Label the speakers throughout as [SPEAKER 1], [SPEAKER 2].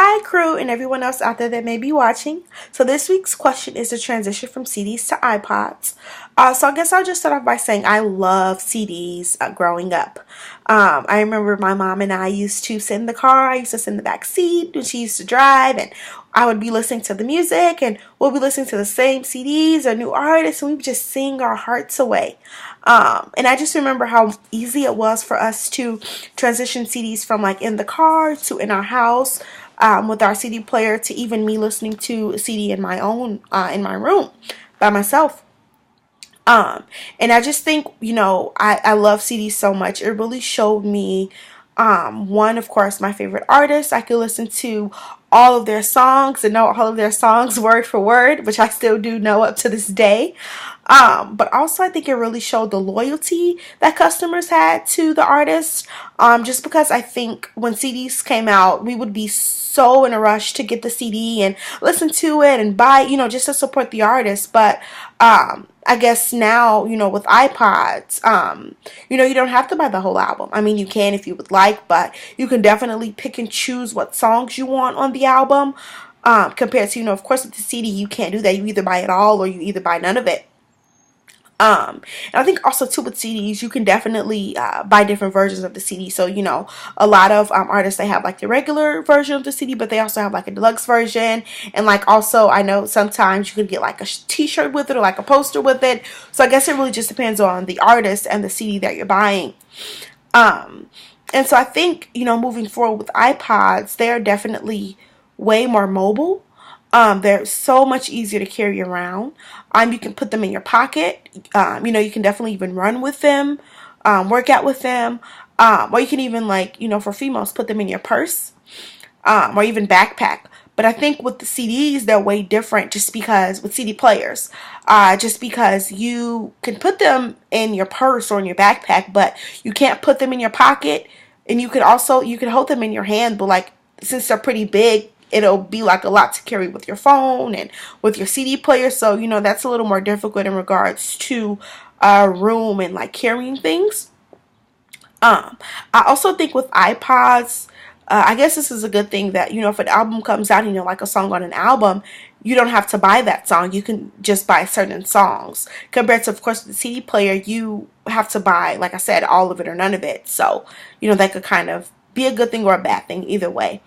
[SPEAKER 1] Hi crew and everyone else out there that may be watching. So this week's question is the transition from CDs to iPods. So I guess I'll just start off by saying I love CDs growing up. I remember my mom and I used to sit in the car. I used to sit in the back seat when she used to drive, and I would be listening to the music, and we'll be listening to the same CDs or new artists, and we would just sing our hearts away. And I just remember how easy it was for us to transition CDs from like in the car to in our house with our CD player to even me listening to a CD in my own in my room by myself. And I just think, I love CDs so much. It really showed me, one, of course, my favorite artists. I could listen to all of their songs and know all of their songs word for word, which I still do know up to this day. But also I think it really showed the loyalty that customers had to the artist. Just because I think when CDs came out, we would be so in a rush to get the CD and listen to it and buy, just to support the artist. But I guess now, with iPods, you don't have to buy the whole album. I mean, you can if you would like, but you can definitely pick and choose what songs you want on the album. Compared to, of course, with the CD, you can't do that. You either buy it all or you either buy none of it. And I think also too with CDs, you can definitely buy different versions of the CD. So, a lot of artists, they have like the regular version of the CD, but they also have like a deluxe version. And like also, I know sometimes you can get like a t-shirt with it or like a poster with it. So I guess it really just depends on the artist and the CD that you're buying. And so I think, moving forward with iPods, they're definitely way more mobile. They're so much easier to carry around. You can put them in your pocket. You can definitely even run with them, work out with them, or you can even for females, put them in your purse, or even backpack. But I think with the CDs, they're way different just because with CD players, just because you can put them in your purse or in your backpack, but you can't put them in your pocket. And you can hold them in your hand, but since they're pretty big, it'll be like a lot to carry with your phone and with your CD player. So, that's a little more difficult in regards to room and carrying things. I also think with iPods, I guess this is a good thing that, if an album comes out and you like a song on an album, you don't have to buy that song. You can just buy certain songs. Compared to, of course, the CD player, you have to buy, like I said, all of it or none of it. So, that could kind of be a good thing or a bad thing either way.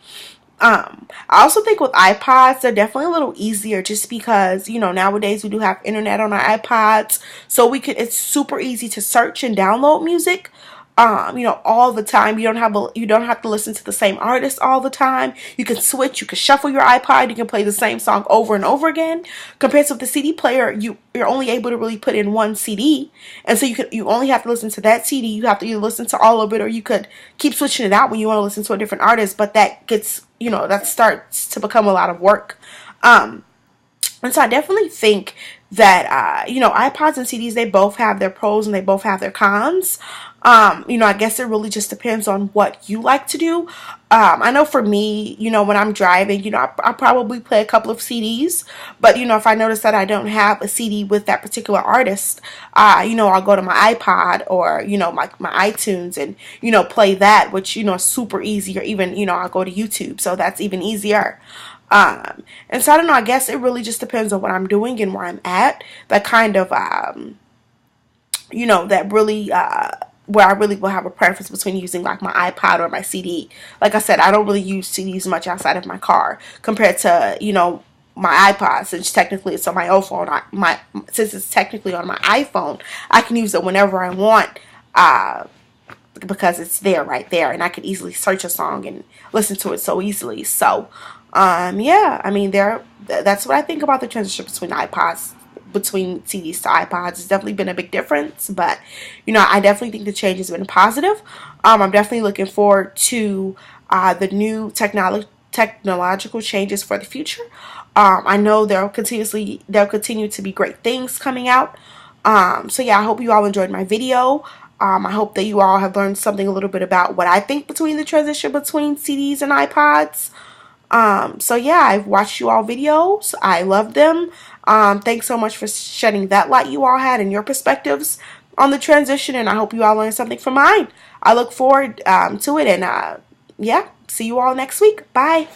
[SPEAKER 1] I also think with iPods, they're definitely a little easier just because, nowadays we do have internet on our iPods. So it's super easy to search and download music, all the time. You don't have to listen to the same artist all the time. You can switch, you can shuffle your iPod, you can play the same song over and over again. Compared to the CD player, you're only able to really put in one CD. And so you only have to listen to that CD. You have to either listen to all of it or you could keep switching it out when you want to listen to a different artist, but that gets that starts to become a lot of work. And so I definitely think that, iPods and CDs, they both have their pros and they both have their cons. I guess it really just depends on what you like to do. I know for me, when I'm driving, I probably play a couple of CDs. But, if I notice that I don't have a CD with that particular artist, I'll go to my iPod or, my iTunes and, play that, which, is super easy. Or even, I'll go to YouTube. So that's even easier. And so I don't know, I guess it really just depends on what I'm doing and where I'm at. That kind of, that really, where I really will have a preference between using my iPod or my CD. Like I said, I don't really use CDs much outside of my car compared to, my iPod, since technically it's on my old phone. Since it's technically on my iPhone, I can use it whenever I want, because it's right there, and I can easily search a song and listen to it so easily. So, yeah, I mean, that's what I think about the transition between CDs to iPods. It's definitely been a big difference, but I definitely think the change has been positive. I'm definitely looking forward to the new technological changes for the future. I know there'll continue to be great things coming out. So yeah, I hope you all enjoyed my video. I hope that you all have learned something a little bit about what I think between the transition between CDs and iPods. So yeah, I've watched you all videos. I love them. Thanks so much for shedding that light you all had and your perspectives on the transition, and I hope you all learned something from mine. I look forward to it, and yeah, see you all next week. Bye.